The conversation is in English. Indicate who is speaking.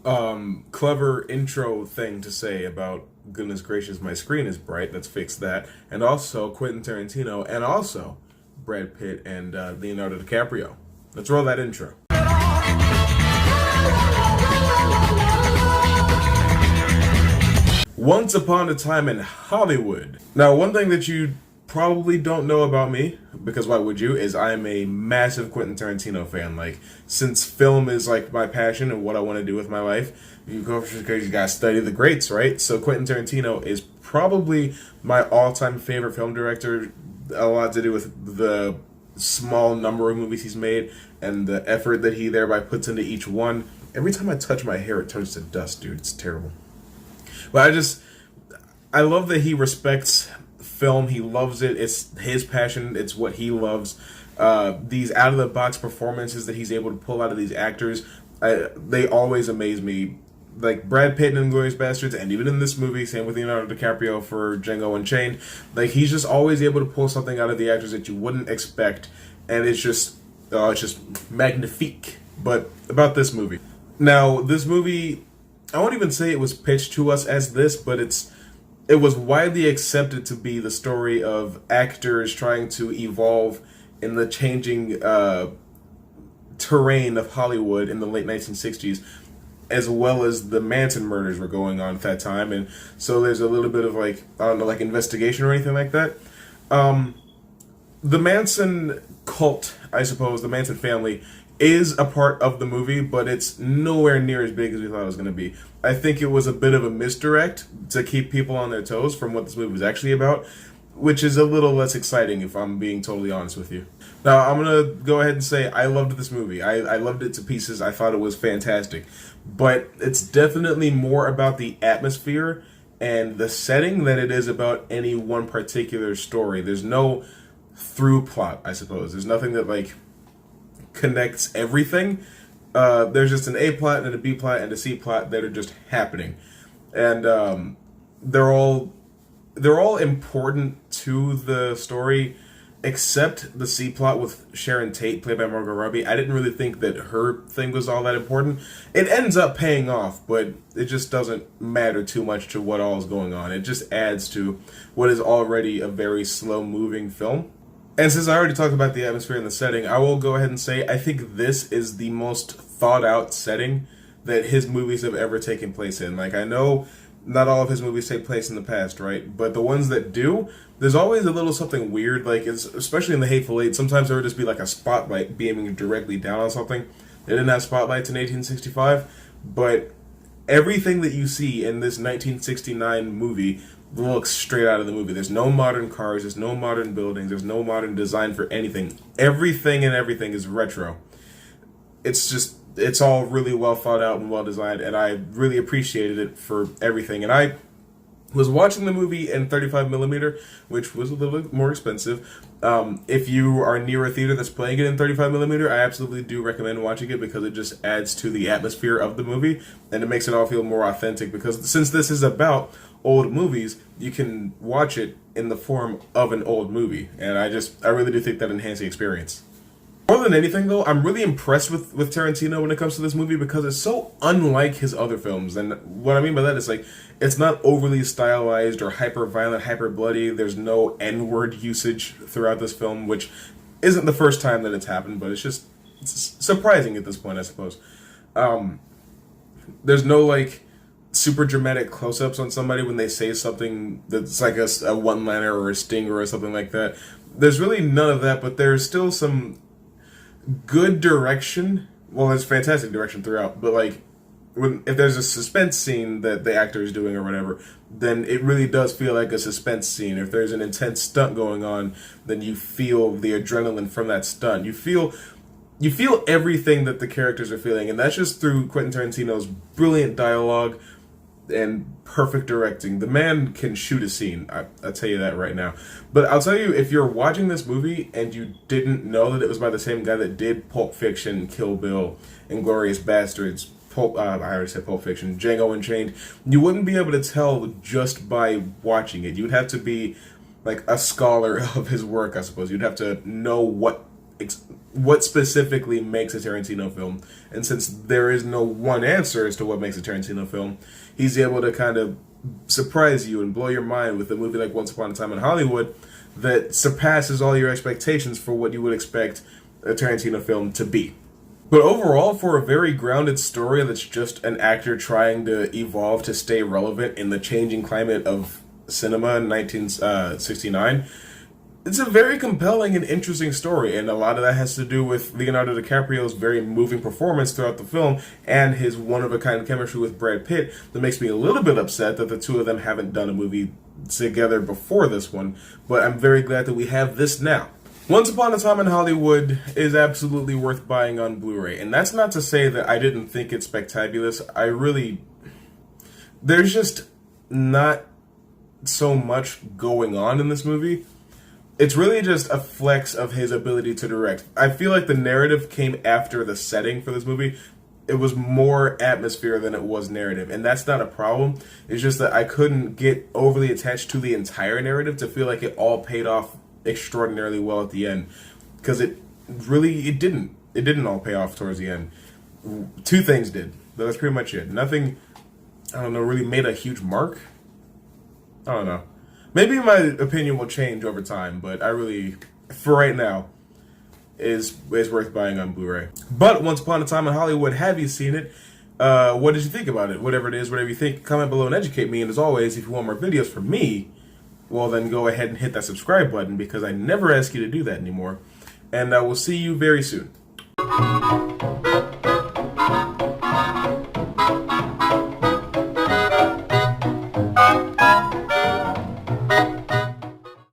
Speaker 1: clever intro thing to say about goodness gracious, my screen is bright. Let's fix that. And also Quentin Tarantino, and also Brad Pitt and Leonardo DiCaprio. Let's roll that intro. Once upon a time in Hollywood. Now, one thing that you probably don't know about me, because why would you, is I'm a massive Quentin Tarantino fan. Like, since film is like my passion and what I want to do with my life, you gotta study the greats, right? So Quentin Tarantino is probably my all-time favorite film director. A lot to do with the small number of movies he's made and the effort that he thereby puts into each one. Every time I touch my hair, it turns to dust, dude. It's terrible. But I love that he respects film. He loves it. It's his passion. It's what he loves. These out-of-the-box performances that he's able to pull out of these actors, they always amaze me. Like Brad Pitt in Inglourious Basterds, and even in this movie, same with Leonardo DiCaprio for Django Unchained. Like, he's just always able to pull something out of the actors that you wouldn't expect, and it's just magnifique. But about this movie. Now, this movie, I won't even say it was pitched to us as this, but it was widely accepted to be the story of actors trying to evolve in the changing terrain of Hollywood in the late 1960s, as well as the Manson murders were going on at that time. And so there's a little bit of like investigation or anything like that. The Manson cult, I suppose, the Manson family, is a part of the movie, but it's nowhere near as big as we thought it was going to be. I think it was a bit of a misdirect to keep people on their toes from what this movie was actually about, which is a little less exciting if I'm being totally honest with you. Now, I'm going to go ahead and say I loved this movie. I loved it to pieces. I thought it was fantastic. But it's definitely more about the atmosphere and the setting than it is about any one particular story. There's no through plot, I suppose. There's nothing that connects everything. There's just an A plot and a B plot and a C plot that are just happening, and they're all important to the story, except the C plot with Sharon Tate, played by Margot Robbie. I didn't really think that her thing was all that important. It ends up paying off, but it just doesn't matter too much to what all is going on. It just adds to what is already a very slow-moving film. And since I already talked about the atmosphere and the setting, I will go ahead and say I think this is the most thought-out setting that his movies have ever taken place in. Like, I know not all of his movies take place in the past, right? But the ones that do, there's always a little something weird. Like, especially in The Hateful Eight, sometimes there would just be like a spotlight beaming directly down on something. They didn't have spotlights in 1865, but everything that you see in this 1969 movie looks straight out of the movie. There's no modern cars, there's no modern buildings, there's no modern design for anything. Everything is retro. It's all really well thought out and well designed, and I really appreciated it for everything. And I was watching the movie in 35mm, which was a little bit more expensive. If you are near a theater that's playing it in 35mm, I absolutely do recommend watching it because it just adds to the atmosphere of the movie, and it makes it all feel more authentic, because since this is about old movies, you can watch it in the form of an old movie, and I really do think that enhances the experience. More than anything, though, I'm really impressed with Tarantino when it comes to this movie because it's so unlike his other films. And what I mean by that is, it's not overly stylized or hyper-violent, hyper-bloody. There's no N-word usage throughout this film, which isn't the first time that it's happened, but it's surprising at this point, I suppose. There's no, super dramatic close-ups on somebody when they say something that's like a one-liner or a stinger or something like that. There's really none of that, but there's still some good direction. Well, there's fantastic direction throughout, but if there's a suspense scene that the actor is doing or whatever, then it really does feel like a suspense scene. If there's an intense stunt going on, then you feel the adrenaline from that stunt. You feel everything that the characters are feeling, and that's just through Quentin Tarantino's brilliant dialogue and perfect directing. The man can shoot a scene, I'll tell you that right now. But I'll tell you, if you're watching this movie and you didn't know that it was by the same guy that did Pulp Fiction, Kill Bill, Inglourious Basterds, I already said Pulp Fiction, Django Unchained, you wouldn't be able to tell just by watching it. You'd have to be a scholar of his work, I suppose. You'd have to know what what specifically makes a Tarantino film. And since there is no one answer as to what makes a Tarantino film, he's able to kind of surprise you and blow your mind with a movie like Once Upon a Time in Hollywood that surpasses all your expectations for what you would expect a Tarantino film to be. But overall, for a very grounded story that's just an actor trying to evolve to stay relevant in the changing climate of cinema in 1969, it's a very compelling and interesting story, and a lot of that has to do with Leonardo DiCaprio's very moving performance throughout the film and his one-of-a-kind chemistry with Brad Pitt that makes me a little bit upset that the two of them haven't done a movie together before this one, but I'm very glad that we have this now. Once Upon a Time in Hollywood is absolutely worth buying on Blu-ray, and that's not to say that I didn't think it spectabulous. There's just not so much going on in this movie. It's really just a flex of his ability to direct. I feel like the narrative came after the setting for this movie. It was more atmosphere than it was narrative, and that's not a problem. It's just that I couldn't get overly attached to the entire narrative to feel like it all paid off extraordinarily well at the end, because it didn't all pay off towards the end. Two things did, but that's pretty much it. Nothing, I don't know, really made a huge mark. I don't know. Maybe my opinion will change over time, but for right now, is worth buying on Blu-ray. But Once Upon a Time in Hollywood, have you seen it? What did you think about it? Whatever it is, whatever you think, comment below and educate me. And as always, if you want more videos from me, well then go ahead and hit that subscribe button, because I never ask you to do that anymore. And I will see you very soon.